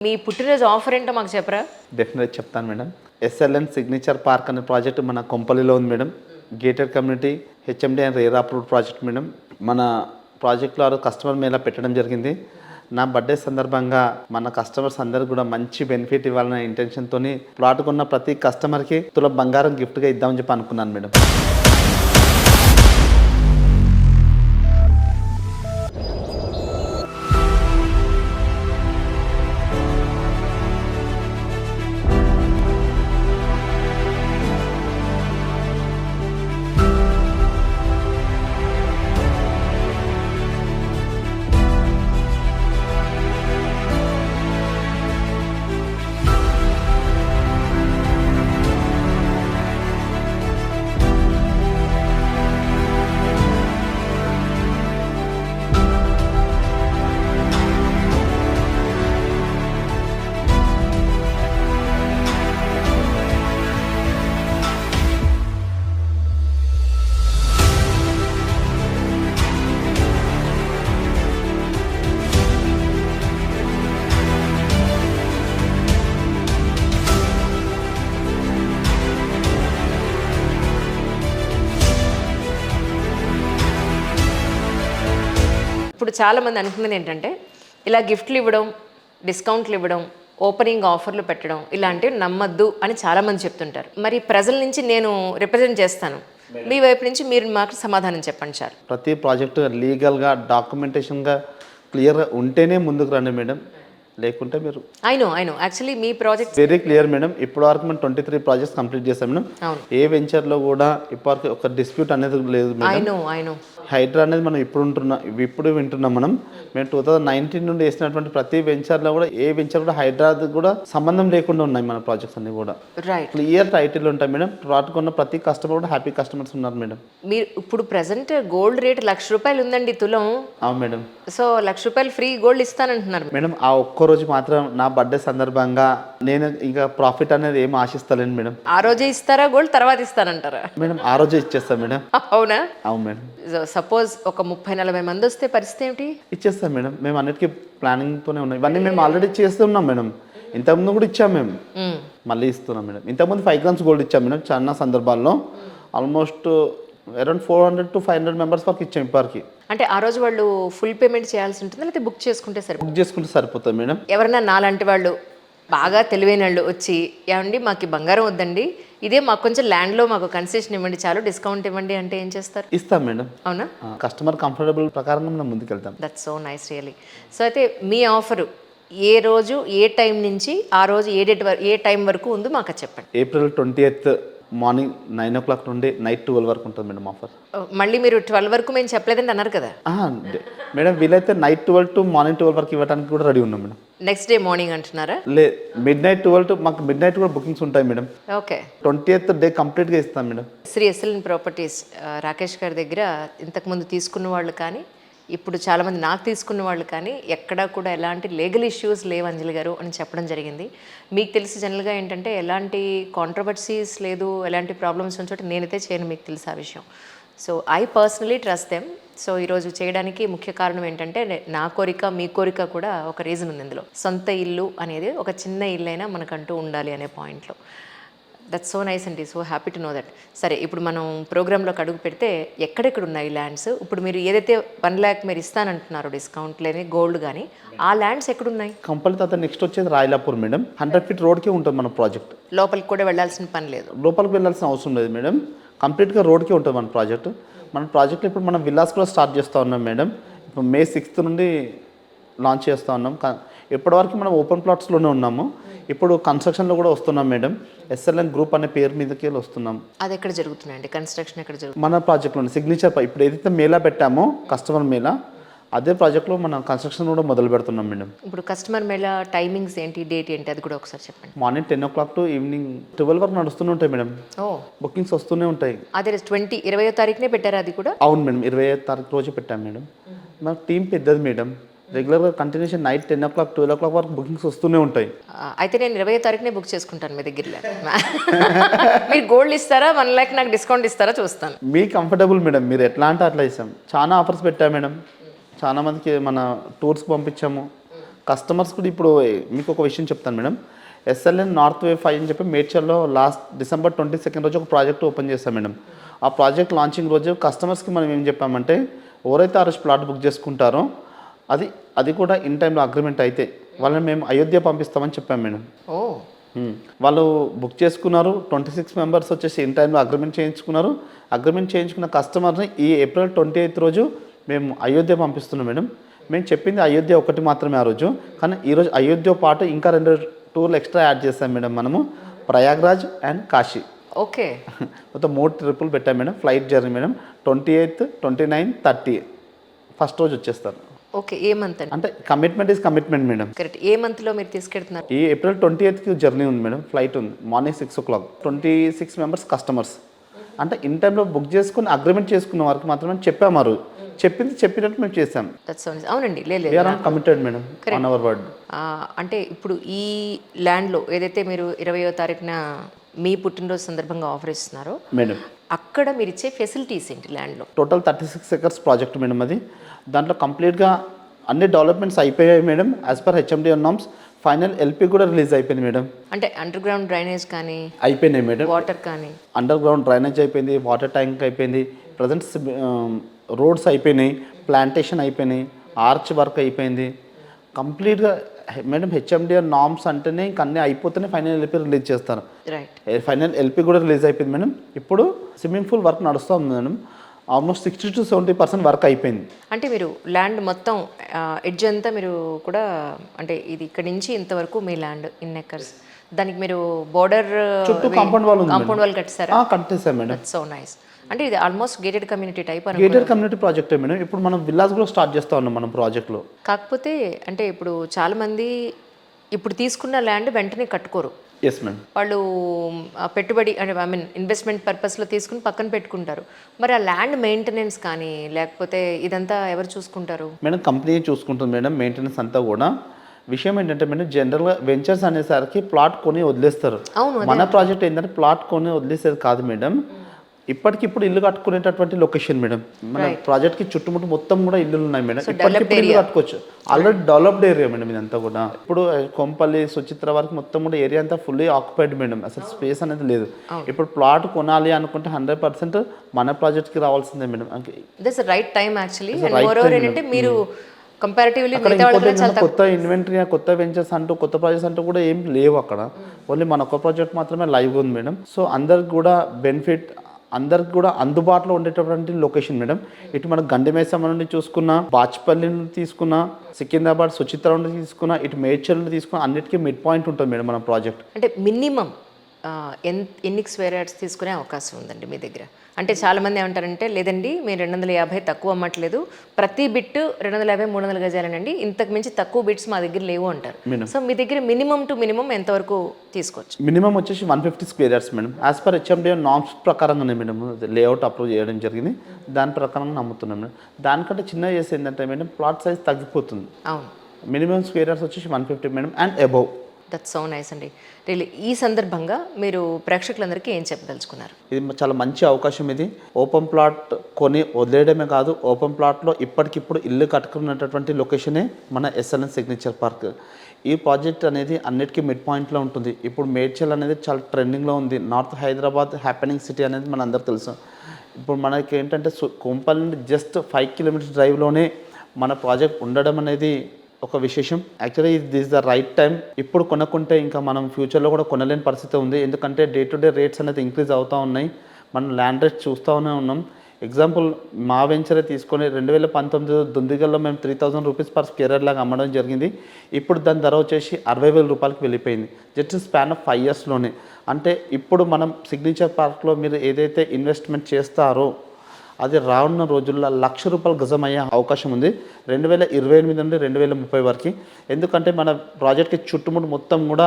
మీ పుట్టినరోజు ఆఫర్ ఏంటో మాకు చెప్పరా? డెఫినెట్గా చెప్తాను మేడం. ఎస్ఎల్ఎన్ సిగ్నేచర్ పార్క్ అనే ప్రాజెక్ట్ మన కొంపల్లిలో ఉంది madam. Gated community HMD and rare approved project madam. మన ప్రాజెక్ట్లో కస్టమర్ మేళా పెట్టడం జరిగింది. నా బర్త్డే సందర్భంగా మన కస్టమర్స్ అందరికి కూడా మంచి బెనిఫిట్ ఇవ్వాలనే ఇంటెన్షన్తో ప్లాట్ కొన్న ప్రతి కస్టమర్కి తుల బంగారం గిఫ్ట్గా ఇద్దామని చెప్పి అనుకున్నాను మేడం. ఇప్పుడు చాలామంది అనుకున్నది ఏంటంటే ఇలా గిఫ్ట్లు ఇవ్వడం, డిస్కౌంట్లు ఇవ్వడం, ఓపెనింగ్ ఆఫర్లు పెట్టడం ఇలాంటివి నమ్మద్దు అని చాలామంది చెప్తుంటారు. మరి ప్రజల నుంచి నేను రిప్రజెంట్ చేస్తాను, మీ వైపు నుంచి మీరు మాకు సమాధానం చెప్పండి సార్. ప్రతి ప్రాజెక్టు లీగల్గా డాక్యుమెంటేషన్గా క్లియర్గా ఉంటేనే ముందుకు రండి మేడం. లేకుంటే మీరు I know actually me project very clear madam. ఇప్పటి వరకు మనం 23 ప్రాజెక్ట్స్ కంప్లీట్ చేస్తాం మేడం. ఏ వెంచర్లో కూడా ఇప్పటివరకు ఒక డిస్ప్యూట్ అనేది లేదు మేడం. ఐ నో హైడ్రా అనేది మనం ఇప్పుడు వింటున్నాం మనం. మేము 2019 నుండి వేసినటువంటి ప్రతి వెంచర్లో కూడా ఏ వెంచర్ కూడా హైడ్రా కూడా సంబంధం లేకుండా ఉన్నాయి మన ప్రాజెక్ట్స్ అన్ని కూడా. రైట్, క్లియర్ టైటిల్ ఉంటాయి మేడం. ప్లాట్ కొన్న ప్రతి కస్టమర్ కూడా హ్యాపీ కస్టమర్స్ ఉన్నారు మేడం. మీరు ఇప్పుడు ప్రెసెంట్ గోల్డ్ రేట్ ₹1,00,000 ఉందండి తులం. అవును మేడం. సో ₹1,00,000 ఫ్రీ గోల్డ్ ఇస్తానంటున్నారు మేడం. ఆ ఒక్క రోజు మాత్రం నా బర్త్డే సందర్భంగా నేను ఇంకా ప్రాఫిట్ అనేది ఏం ఆశిస్తలేను మేడం. ఆ రోజే ఇస్తారా గోల్డ్, తర్వాత ఇస్తానంటారా? మేడం ఆ రోజే ఇచ్చేస్తాను మేడం. అవునా? అవును మేడం. సపోజ్ ఒక 30-40 మంది వస్తే పరిస్థితి ఏమిటి? ఇచ్చేస్తాం మేడం. మేము అన్నిటికీ ప్లానింగ్తోనే ఉన్నాం. ఇవన్నీ మేము ఆల్రెడీ చేస్తున్నాం మేడం. ఇంతకుముందు కూడా ఇచ్చాం మేము, మళ్ళీ ఇస్తున్నాం మేడం. ఇంతకుముందు 5 grams గోల్డ్ ఇచ్చాం మేడం. చాలా సందర్భాల్లో ఆల్మోస్ట్ అరౌండ్ 400 to 500 మెంబర్స్ వరకు ఇచ్చాం ఇప్పటికి. అంటే ఆ రోజు వాళ్ళు ఫుల్ పేమెంట్ చేయాల్సి ఉంటుంది, లేకపోతే బుక్ చేసుకుంటే బుక్ చేసుకుంటే సరిపోతుంది మేడం. ఎవరైనా నాలాంటి వాళ్ళు బాగా తెలివైన వాళ్ళు వచ్చి, ఏమండి మాకు బంగారం వద్దండి, ఇదే మాకు కొంచెం ల్యాండ్లో మాకు కన్సెషన్ ఇవ్వండి, చాలు డిస్కౌంట్ ఇవ్వండి అంటే ఏం చేస్తారు? ఇస్తాం మేడం. అవునా? కస్టమర్ కంఫర్టబుల్ ప్రకారంగా మనం ముందుకెళ్తాం. That's so nice really. So అయితే మీ ఆఫరు ఏ రోజు ఏ టైం నుంచి ఆ రోజు ఏ డేట్ ఏ టైం వరకు ఉందో మాకు చెప్పండి. April 20th మార్నింగ్ 9 o'clock నుండి నైట్ 12 వరకు ఉంటుంది మేడం ఆఫర్. మళ్ళీ మీరు 12 వరకు మేము చెప్పలేదండి అన్నారు కదా మేడం. వీలైతే నైట్ 12 to మార్నింగ్ 12 వరకు ఇవ్వడానికి కూడా రెడీ ఉన్నాం మేడం. నెక్స్ట్ డే మార్నింగ్ అంటున్నారా? midnight 12 to మాకు midnight కూడా బుకింగ్స్ ఉంటాయి మేడం. ఓకే. 20th డే కంప్లీట్గా ఇస్తాం మేడం. శ్రీ ఎస్ఎల్ఎన్ ప్రాపర్టీస్ రాకేష్ గారి దగ్గర ఇంతకుముందు తీసుకున్న వాళ్ళు కానీ ఇప్పుడు చాలామంది నాకు తీసుకున్న వాళ్ళు కానీ ఎక్కడా కూడా ఎలాంటి లీగల్ ఇష్యూస్ లేవు అంజలి గారు అని చెప్పడం జరిగింది. మీకు తెలిసి జనరల్గా ఏంటంటే ఎలాంటి కాంట్రవర్సీస్ లేదు, ఎలాంటి ప్రాబ్లమ్స్ ఉంచోటి నేనైతే చేయను, మీకు తెలుసు ఆ విషయం. So I personally trust them. So ఈరోజు చేయడానికి ముఖ్య కారణం ఏంటంటే నా కోరిక మీ కోరిక కూడా ఒక రీజన్ ఉంది ఇందులో. సొంత ఇల్లు అనేది ఒక చిన్న ఇల్లు అయినా మనకంటూ ఉండాలి అనే పాయింట్లో. దట్స్ సో నైస్ అండి, so happy to know that. సరే, ఇప్పుడు మనం ప్రోగ్రాంలోకి అడుగు పెడితే ఎక్కడెక్కడ ఉన్నాయి ల్యాండ్స్? ఇప్పుడు మీరు ఏదైతే 1 lakh మీరు ఇస్తానంటున్నారు డిస్కౌంట్ లేని గోల్డ్ కానీ, ఆ ల్యాండ్స్ ఎక్కడున్నాయి? కంపల్సరీ తర్వాత నెక్స్ట్ వచ్చేది రాయలాపూర్ మేడం. 100 feet రోడ్కే ఉంటుంది మన ప్రాజెక్ట్. లోపలికి కూడా వెళ్ళాల్సిన పని లేదు? లోపలికి వెళ్ళాల్సిన అవసరం లేదు మేడం. కంప్లీట్గా రోడ్కే ఉంటుంది మన ప్రాజెక్ట్. మన ప్రాజెక్ట్లో ఇప్పుడు మనం విల్లాస్ కూడా స్టార్ట్ చేస్తూ ఉన్నాం మేడం. ఇప్పుడు May 6th నుండి లాంచ్ చేస్తూ ఉన్నాం. ఇప్పటివరకు మనం ఓపెన్ ప్లాట్స్లోనే ఉన్నాము. ఇప్పుడు కన్స్ట్రక్షన్లో కూడా వస్తున్నాం మేడం. ఎస్ఎల్ఎన్ గ్రూప్ అనే పేరు మీదకి వస్తున్నాం. అది ఎక్కడ జరుగుతున్నాయండి కన్స్ట్రక్షన్? ఎక్కడ జరుగుతుంది? మన ప్రాజెక్ట్లోనే సిగ్నేచర్ ఇప్పుడు ఏదైతే మేళా పెట్టామో కస్టమర్ మేళా, అదే ప్రాజెక్ట్లో మనం కన్స్ట్రక్షన్ కూడా మొదలు పెడుతున్నాం మేడం. ఇప్పుడు కస్టమర్ మేళా టైమింగ్స్ ఏంటి, డేట్ ఏంటి, అది కూడా ఒకసారి చెప్పండి. మార్నింగ్ 10 o'clock to ఈవినింగ్ 12 వరకు నడుస్తూనే ఉంటాయి మేడం. బుకింగ్స్ వస్తూనే ఉంటాయి. అదే 20వ తారీఖునే పెట్టారు అది కూడా? అవును మేడం, 20వ తారీఖు రోజు పెట్టాం మేడం. మా టీం పెద్దది మేడం. రెగ్యులర్గా కంటిన్యూషన్ నైట్ 10 o'clock 12 o'clock వరకు బుకింగ్స్ వస్తూనే ఉంటాయి. అయితే నేను 20వ తారీఖునే బుక్ చేసుకుంటాను మీ దగ్గర. మీరు గోల్డ్ ఇస్తారా, 1 lakh నాకు డిస్కౌంట్ ఇస్తారా చూస్తాను. మీ కంఫర్టబుల్ మేడం, మీరు ఎట్లా అంటే అట్లా ఇస్తాం. చాలా ఆఫర్స్ పెట్టాం మేడం. చాలా మందికి మన టూర్స్కి పంపించాము. కస్టమర్స్ కూడా ఇప్పుడు మీకు ఒక విషయం చెప్తాను మేడం. ఎస్ఎల్ఎన్ నార్త్ వే 5 అని చెప్పి మేడ్చల్లో లాస్ట్ December 22 రోజు ఒక ప్రాజెక్ట్ ఓపెన్ చేస్తాం మేడం. ఆ ప్రాజెక్ట్ లాంచింగ్ రోజు కస్టమర్స్కి మనం ఏం చెప్పామంటే ఎవరైతే ఆ రోజు ప్లాట్ బుక్ చేసుకుంటారో అది కూడా ఇన్ టైంలో అగ్రిమెంట్ అయితే వాళ్ళని మేము అయోధ్య పంపిస్తామని చెప్పాం మేడం. ఓ వాళ్ళు బుక్ చేసుకున్నారు. 26 మెంబర్స్ వచ్చేసి ఇన్ టైంలో అగ్రిమెంట్ చేయించుకున్నారు. అగ్రిమెంట్ చేయించుకున్న కస్టమర్ని ఈ April 28 రోజు మేము అయోధ్య పంపిస్తున్నాం మేడం. మేము చెప్పింది అయోధ్య ఒకటి మాత్రమే ఆ రోజు, కానీ ఈరోజు అయోధ్య పాటు ఇంకా 2 టూర్లు ఎక్స్ట్రా యాడ్ చేస్తాం మేడం. మనము ప్రయాగ్రాజ్ అండ్ కాశీ ఓకే మొత్తం 3 ట్రిప్పులు పెట్టాం madam. Flight journey madam. 28, 29, 30 first రోజు వచ్చేస్తారు. ఓకే ఏ మంత్ అండి? అంటే commitment is commitment madam. Correct. ఏ మంత్లో మీరు తీసుకెళ్తున్నారు? ఈ April 28కి జర్నీ ఉంది మేడం. ఫ్లైట్ ఉంది మార్నింగ్ 6 o'clock. 26 మెంబర్స్ కస్టమర్స్ అంటే ఇన్ టైంలో బుక్ చేసుకుని అగ్రిమెంట్ చేసుకున్న వారికి మాత్రమే చెప్పాము. ఆ రోజు చెప్పినట్టు మేము చేసాం. అవునండి లేదు we're on committed madam on our word. అంటే ఇప్పుడు ఈ ల్యాండ్లో ఏదైతే మీరు 20వ తారీఖున మీ పుట్టినరోజు సందర్భంగా ఆఫర్ ఇస్తున్నారో మేడం, అక్కడ మీరు ఇచ్చే ఫెసిలిటీస్ ఏంటి ల్యాండ్లో? Total 36 acres project madam. అది దాంట్లో కంప్లీట్గా అన్ని డెవలప్మెంట్స్ అయిపోయాయి madam. As per HMD norms final LP కూడా రిలీజ్ అయిపోయింది మేడం. అంటే అండర్ గ్రౌండ్ డ్రైనేజ్ కానీ అయిపోయినాయి మేడం. వాటర్ కానీ అండర్ గ్రౌండ్ డ్రైనేజ్ అయిపోయింది, వాటర్ ట్యాంక్ అయిపోయింది, ప్రజెంట్ రోడ్స్ అయిపోయినాయి, ప్లాంటేషన్ అయిపోయినాయి, ఆర్చ్ వర్క్ అయిపోయింది కంప్లీట్గా మేడం. హెచ్ఎండి నార్మ్స్ అంటేనే ఇంక అన్నీ అయిపోతేనే ఫైనల్ ఎల్పి రిలీజ్ చేస్తారు. రైట్. ఫైనల్ ఎల్పి కూడా రిలీజ్ అయిపోయింది మేడం. ఇప్పుడు స్విమ్మింగ్ పూల్ వర్క్ నడుస్తూ ఉంది మేడం. ఆల్మోస్ట్ 60 to 70% వర్క్ అయిపోయింది. అంటే మీరు ల్యాండ్ మొత్తం ఎడ్జ్ అంతా మీరు కూడా అంటే ఇది ఇక్కడ నుంచి ఇంతవరకు మీ ల్యాండ్ ఇన్ ఎకర్స్ దానికి మీరు బోర్డర్ చుట్టూ కాంపౌండ్ వాల్ కట్టారా? కట్టేసాం మేడం. So nice. అంటే ఇది ఆల్మోస్ట్ గేటెడ్ కమ్యూనిటీ టైప్ అని. గేటెడ్ కమ్యూనిటీ ప్రాజెక్టే మేడం. ఇప్పుడు మనం విల్లాస్ కూడా స్టార్ట్ చేస్తా ఉన్నాం మనం ప్రాజెక్ట్లో. కాకపోతే అంటే ఇప్పుడు చాలామంది ఇప్పుడు తీసుకున్న ల్యాండ్ వెంటనే కట్టుకోరు. Yes madam. వాళ్ళు పెట్టుబడి అంటే ఇన్వెస్ట్మెంట్ పర్పస్లో తీసుకుని పక్కన పెట్టుకుంటారు. మరి ఆ ల్యాండ్ మెయింటెనెన్స్ కానీ లేకపోతే ఇదంతా ఎవరు చూసుకుంటారు? మేడం కంపెనీ చూసుకుంటుంది మేడం మెయింటెనెన్స్ అంతా కూడా. విషయం ఏంటంటే మేడం జనరల్గా వెంచర్స్ అనేసరికి ప్లాట్ కొని వదిలేస్తారు. అవును. మన ప్రాజెక్ట్ ఏంటంటే ప్లాట్ కొని వదిలేసేది కాదు మేడం. ఇప్పటికిప్పుడు ఇల్లు కట్టుకునేటటువంటి లొకేషన్ మేడం. మన ప్రాజెక్ట్కి చుట్టుముట్టు మొత్తం కూడా ఇల్లులు ఉన్నాయి మేడం. ఇప్పటికిప్పుడు ఇల్లు కట్టుకోవచ్చు. ఆల్రెడీ డెవలప్డ్ ఏరియా మేడం ఇదంతా కూడా. ఇప్పుడు కొంపల్లి సుచిత్ర వరకు మొత్తం కూడా ఏరియా అంతా ఫుల్లీ ఆక్యుపైడ్ మేడం. అసలు స్పేస్ అనేది లేదు. ఇప్పుడు ప్లాట్ కొనాలి అనుకుంటే 100% మన ప్రాజెక్ట్కి రావాల్సిందే madam. This right time actually. ఏంటంటే మీరు కంపారిటివ్లీ కొత్త ఇన్వెంటరీ కొత్త వెంచర్స్ అంటూ కొత్త ప్రాజెక్ట్స్ అంటూ కూడా ఏం లేవు అక్కడ. ఓన్లీ మన ఒక ప్రాజెక్ట్ మాత్రమే లైవ్ ఉంది మేడం. సో అందరికి కూడా బెనిఫిట్, అందరికి కూడా అందుబాటులో ఉండేటటువంటి లొకేషన్ మేడం. ఇటు మనం గండిమేసమ్మ నుండి చూసుకున్నా, బాచ్పల్లి నుండి తీసుకున్నా, సికింద్రాబాద్ సుచిత్ర నుండి తీసుకున్నా, ఇటు మేడ్చల్ నుండి తీసుకున్నా అన్నిటికీ మిడ్ పాయింట్ ఉంటుంది మేడం మన ప్రాజెక్ట్. అంటే మినిమం ఎన్ని స్క్వేర్ యార్డ్స్ తీసుకునే అవకాశం ఉందండి మీ దగ్గర? అంటే చాలామంది ఏమంటారంటే లేదండి మీరు 250 తక్కువ అమ్మట్లేదు, ప్రతి బిట్ 250, 300 గజాలేనండి, ఇంతకు మించి తక్కువ బిట్స్ మా దగ్గర లేవు అంటారు. సో మీ దగ్గర మినిమం టు మినిమం ఎంతవరకు తీసుకోవచ్చు? మినిమం వచ్చేసి 150 square yards madam. As per HMD norms ప్రకారంగానే మేడం లేఅవుట్ అప్రూవ్ చేయడం జరిగింది. దాని ప్రకారంగా నమ్ముతున్నాం మేడం. దానికంటే చిన్నగా చేసి ఏంటంటే మేడం ప్లాట్ సైజ్ తగ్గిపోతుంది. అవును. మినిమం స్క్వేర్ యార్డ్స్ వచ్చేసి 150 madam and above. That's so nice అండి. రియల్లీ ఈ సందర్భంగా మీరు ప్రేక్షకులందరికీ ఏం చెప్పదలుచుకున్నారు? ఇది చాలా మంచి అవకాశం. ఇది ఓపెన్ ప్లాట్ కొని వదిలేయడమే కాదు, ఓపెన్ ప్లాట్లో ఇప్పటికిప్పుడు ఇల్లు కట్టుకున్నటువంటి లొకేషనే మన ఎస్ఎల్ఎన్ సిగ్నేచర్ పార్క్. ఈ ప్రాజెక్ట్ అనేది అన్నిటికీ మిడ్ పాయింట్లో ఉంటుంది. ఇప్పుడు మేడ్చల్ అనేది చాలా ట్రెండింగ్లో ఉంది. నార్త్ హైదరాబాద్ హ్యాపెనింగ్ సిటీ అనేది మన అందరికి తెలుసు. ఇప్పుడు మనకి ఏంటంటే కొంపల్లి నుండి జస్ట్ 5 kilometers డ్రైవ్లోనే మన ప్రాజెక్ట్ ఉండడం అనేది ఒక విశేషం. Actually this the right time. ఇప్పుడు కొనుక్కుంటే ఇంకా మనం ఫ్యూచర్లో కూడా కొనలేని పరిస్థితి ఉంది. ఎందుకంటే డే టు డే రేట్స్ అనేది ఇంక్రీజ్ అవుతూ ఉన్నాయి. మనం ల్యాండ్ రేట్స్ చూస్తూనే ఉన్నాం. ఎగ్జాంపుల్ మా వెంచరే తీసుకొని 2019 దుందిగల్లో మేము 3000 రూపీస్ పర్ స్క్వేర్ యార్డ్ లాగా అమ్మడం జరిగింది. ఇప్పుడు దాని ధర వచ్చేసి 60,000 రూపాయలకి వెళ్ళిపోయింది జస్ట్ స్పాన్ ఆఫ్ 5 yearsలోనే. అంటే ఇప్పుడు మనం సిగ్నేచర్ పార్క్లో మీరు ఏదైతే ఇన్వెస్ట్మెంట్ చేస్తారో అది రానున్న రోజుల్లో ₹1,00,000 గజం అయ్యే అవకాశం ఉంది 2028 నుండి 2030 వరకు. ఎందుకంటే మన ప్రాజెక్ట్కి చుట్టుముట్టు మొత్తం కూడా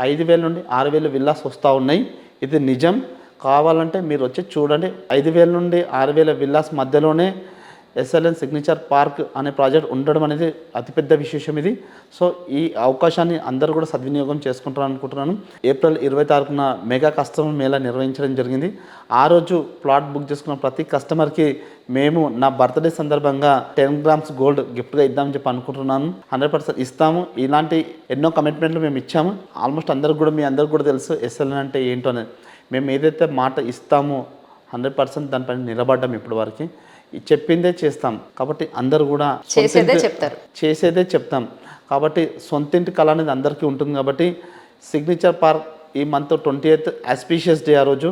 5,000 నుండి 6,000 విల్లాస్ వస్తూ ఉన్నాయి. ఇది నిజం. కావాలంటే మీరు వచ్చి చూడండి. 5,000 నుండి 6,000 విల్లాస్ మధ్యలోనే ఎస్ఎల్ఎన్ సిగ్నేచర్ పార్క్ అనే ప్రాజెక్ట్ ఉండడం అనేది అతిపెద్ద విశేషం ఇది. సో ఈ అవకాశాన్ని అందరూ కూడా సద్వినియోగం చేసుకుంటారని అనుకుంటున్నాను. ఏప్రిల్ 20 మెగా కస్టమర్ మేళా నిర్వహించడం జరిగింది. ఆ రోజు ప్లాట్ బుక్ చేసుకున్న ప్రతి కస్టమర్కి మేము నా బర్త్డే సందర్భంగా 10 grams గోల్డ్ గిఫ్ట్గా ఇద్దామని చెప్పి అనుకుంటున్నాను. 100% ఇస్తాము. ఇలాంటి ఎన్నో కమిట్మెంట్లు మేము ఇచ్చాము. ఆల్మోస్ట్ అందరికి కూడా మీ అందరికి కూడా తెలుసు ఎస్ఎల్ఎన్ అంటే ఏంటో అనేది. మేము ఏదైతే మాట ఇస్తామో 100% దానిపైన నిలబడ్డాం ఇప్పటి వరకు. చెప్పిందే చేస్తాం కాబట్టి అందరూ కూడా చేసేదే చెప్తాం కాబట్టి సొంతింటి కళ అనేది అందరికీ ఉంటుంది. కాబట్టి సిగ్నేచర్ పార్క్ ఈ మంత్ 28th ఆస్పీషియస్ డే. ఆ రోజు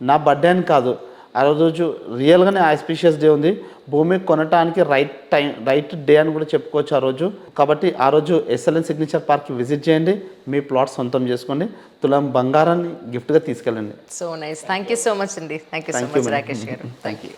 నా బర్త్డే అని కాదు, ఆ రోజు రియల్గానే ఆస్పీషియస్ డే ఉంది. భూమి కొనటానికి రైట్ డే అని కూడా చెప్పుకోవచ్చు ఆ రోజు. కాబట్టి ఆ రోజు ఎస్ఎల్ఎన్ సిగ్నేచర్ పార్క్కి విజిట్ చేయండి, మీ ప్లాట్ సొంతం చేసుకోండి, తులం బంగారాన్ని గిఫ్ట్గా తీసుకెళ్ళండి. So nice. Thank you so much అండి. Thank you so much Rakesh గారు. Thank you.